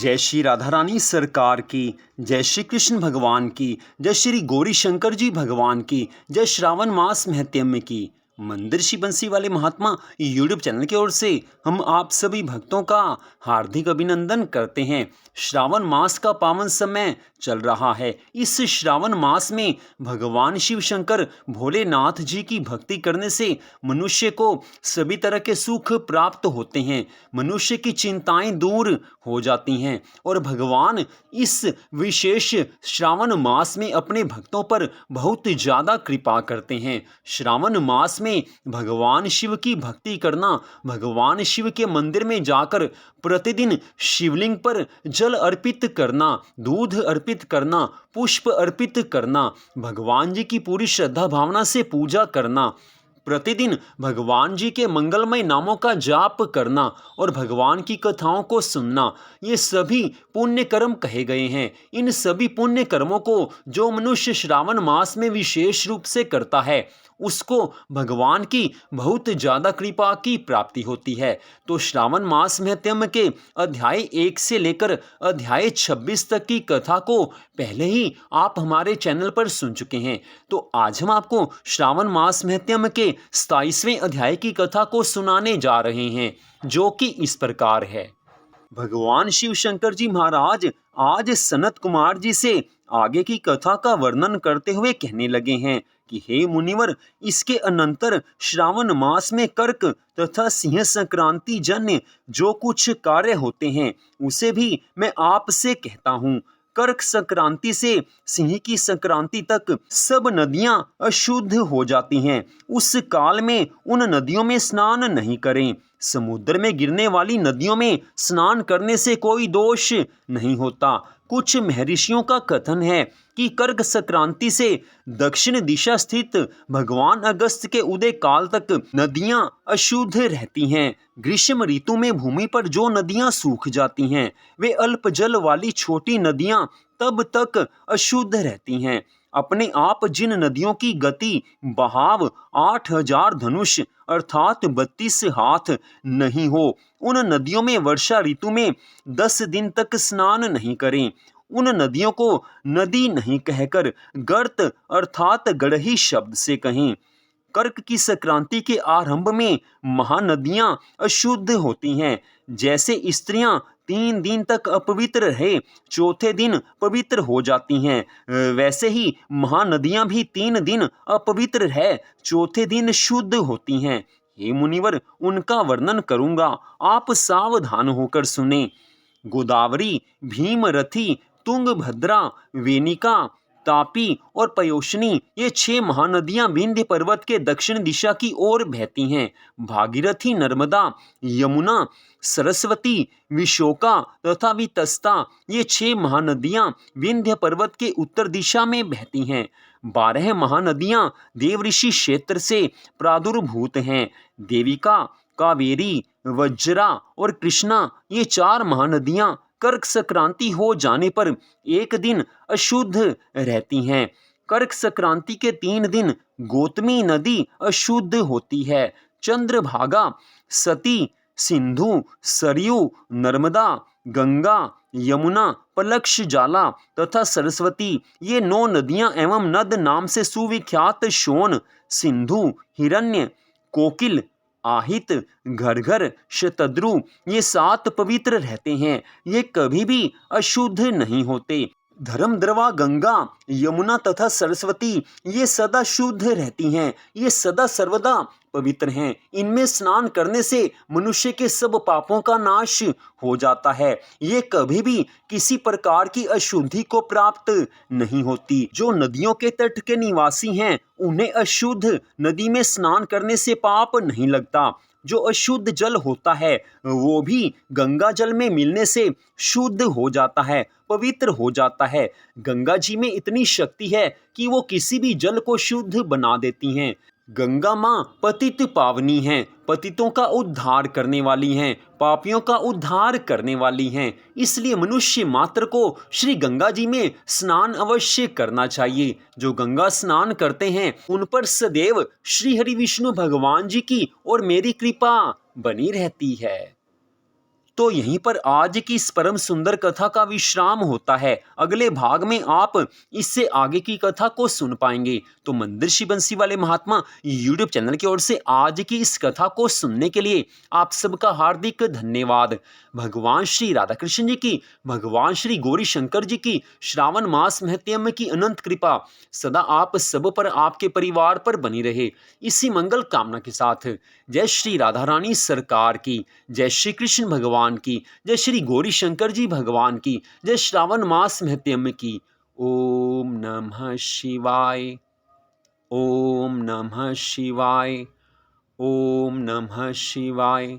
जय श्री राधा रानी सरकार की, जय श्री कृष्ण भगवान की, जय श्री गौरी शंकर जी भगवान की, जय श्रावण मास महत्म्य की। मंदिर श्री बंसी वाले महात्मा यूट्यूब चैनल की ओर से हम आप सभी भक्तों का हार्दिक अभिनंदन करते हैं। श्रावण मास का पावन समय चल रहा है। इस श्रावण मास में भगवान शिव शंकर भोलेनाथ जी की भक्ति करने से मनुष्य को सभी तरह के सुख प्राप्त होते हैं, मनुष्य की चिंताएं दूर हो जाती हैं और भगवान इस विशेष श्रावण मास में अपने भक्तों पर बहुत ज़्यादा कृपा करते हैं। श्रावण मास में भगवान शिव की भक्ति करना, भगवान शिव के मंदिर में जाकर प्रतिदिन शिवलिंग पर जल अर्पित करना, दूध अर्पित करना, पुष्प अर्पित करना, भगवान जी की पूरी श्रद्धा भावना से पूजा करना, प्रतिदिन भगवान जी के मंगलमय नामों का जाप करना और भगवान की कथाओं को सुनना, ये सभी पुण्य कर्म कहे गए हैं। इन सभी पुण्य कर्मों को जो मनुष्य श्रावण मास में विशेष रूप से करता है, उसको भगवान की बहुत ज़्यादा कृपा की प्राप्ति होती है। तो श्रावण मास महत्म्य के अध्याय 1 से लेकर अध्याय 26 तक की कथा को पहले ही आप हमारे चैनल पर सुन चुके हैं। तो आज हम आपको श्रावण मास महत्म्य के 27वें अध्याय की कथा को सुनाने जा रहे हैं, जो कि इस प्रकार है। भगवान शिव शंकर जी महाराज आज सनत कुमार जी से आगे की कथा का वर्णन करते हुए कहने लगे हैं कि हे मुनिवर, इसके अनंतर श्रावण मास में कर्क तथा सिंह संक्रांति जन्य जो कुछ कार्य होते हैं, उसे भी मैं आपसे कहता हूँ। कर्क संक्रांति से सिंह की संक्रांति तक सब नदियां अशुद्ध हो जाती हैं। उस काल में उन नदियों में स्नान नहीं करें। समुद्र में गिरने वाली नदियों में स्नान करने से कोई दोष नहीं होता। कुछ महर्षियों का कथन है कि कर्क संक्रांति से दक्षिण दिशा स्थित भगवान अगस्त के उदय काल तक नदियां अशुद्ध रहती हैं। ग्रीष्म ऋतु में भूमि पर जो नदियां सूख जाती हैं, वे अल्प जल वाली छोटी नदियां तब तक अशुद्ध रहती हैं। अपने आप जिन नदियों की गति बहाव 8000 धनुष अर्थात 32 हाथ नहीं हो, उन नदियों में वर्षा ऋतु में 10 दिन तक स्नान नहीं करें। उन नदियों को नदी नहीं कहकर गर्त अर्थात गड़ही शब्द से कहें। कर्क की संक्रांति के आरंभ में महानदियां अशुद्ध होती हैं। जैसे स्त्रियां 3 दिन तक अपवित्र रहे, चौथे दिन पवित्र हो जाती हैं, वैसे ही महानदियां भी 3 दिन अपवित्र रह, चौथे दिन शुद्ध होती हैं। हे मुनिवर, उनका वर्णन करूंगा, आप सावधान होकर सुने। गोदावरी, भीमरथी, तुंगभद्रा, वेनिका, तापी और पयोशनी, ये 6 महानदियां विंध्य पर्वत के दक्षिण दिशा की ओर बहती हैं। भागीरथी, नर्मदा, यमुना, सरस्वती, विशोका तथा वितस्ता, ये 6 महानदियां विंध्य पर्वत के उत्तर दिशा में बहती हैं। 12 महानदियां देवऋषि क्षेत्र से प्रादुर्भूत हैं। देविका, कावेरी, वज्रा और कृष्णा, ये 4 महानदियां कर्क संक्रांति हो जाने पर एक दिन अशुद्ध रहती हैं। कर्क संक्रांति के 3 दिन गौतमी नदी अशुद्ध होती है। चंद्रभागा, सती, सिंधु, सरयू, नर्मदा, गंगा, यमुना, पलक्ष जाला तथा सरस्वती, ये 9 नदियां एवं नद नाम से सुविख्यात सोन, सिंधु, हिरण्य, कोकिल, आहित, घरघर, शतद्रु, ये 7 पवित्र रहते हैं। ये कभी भी अशुद्ध नहीं होते। धर्मद्रवा, गंगा, यमुना तथा सरस्वती, ये सदा शुद्ध रहती हैं। ये सदा सर्वदा पवित्र हैं। इनमें स्नान करने से मनुष्य के सब पापों का नाश हो जाता है। ये कभी भी किसी प्रकार की अशुद्धि को प्राप्त नहीं होती। जो नदियों के तट के निवासी हैं, उन्हें अशुद्ध नदी में स्नान करने से पाप नहीं लगता। जो अशुद्ध जल होता है, वो भी गंगा जल में मिलने से शुद्ध हो जाता है, पवित्र हो जाता है। गंगा जी में इतनी शक्ति है कि वो किसी भी जल को शुद्ध बना देती हैं। गंगा माँ पतित पावनी हैं, पतितों का उद्धार करने वाली हैं, पापियों का उद्धार करने वाली हैं। इसलिए मनुष्य मात्र को श्री गंगा जी में स्नान अवश्य करना चाहिए। जो गंगा स्नान करते हैं, उन पर सदैव श्री हरि विष्णु भगवान जी की और मेरी कृपा बनी रहती है। तो यहीं पर आज की इस परम सुंदर कथा का विश्राम होता है। अगले भाग में आप इससे आगे की कथा को सुन पाएंगे। तो मंदिर बंसी वाले महात्मा यूट्यूब चैनल की ओर से आज की इस कथा को सुनने के लिए आप सबका हार्दिक धन्यवाद। भगवान श्री राधा कृष्ण जी की, भगवान श्री गौरी शंकर जी की श्रावण मास महत्म की अनंत कृपा सदा आप सब पर, आपके परिवार पर बनी रहे, इसी मंगल कामना के साथ जय श्री राधा रानी सरकार की, जय श्री कृष्ण भगवान की, जय श्री गौरी शंकर जी भगवान की, जय श्रावण मास महत्म की। ओम नमः शिवाय, ओम नमः शिवाय, ओम नमः शिवाय।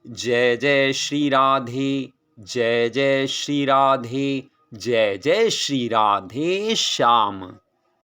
जय जय श्री राधे, जय जय श्री राधे, जय जय श्री राधे श्याम।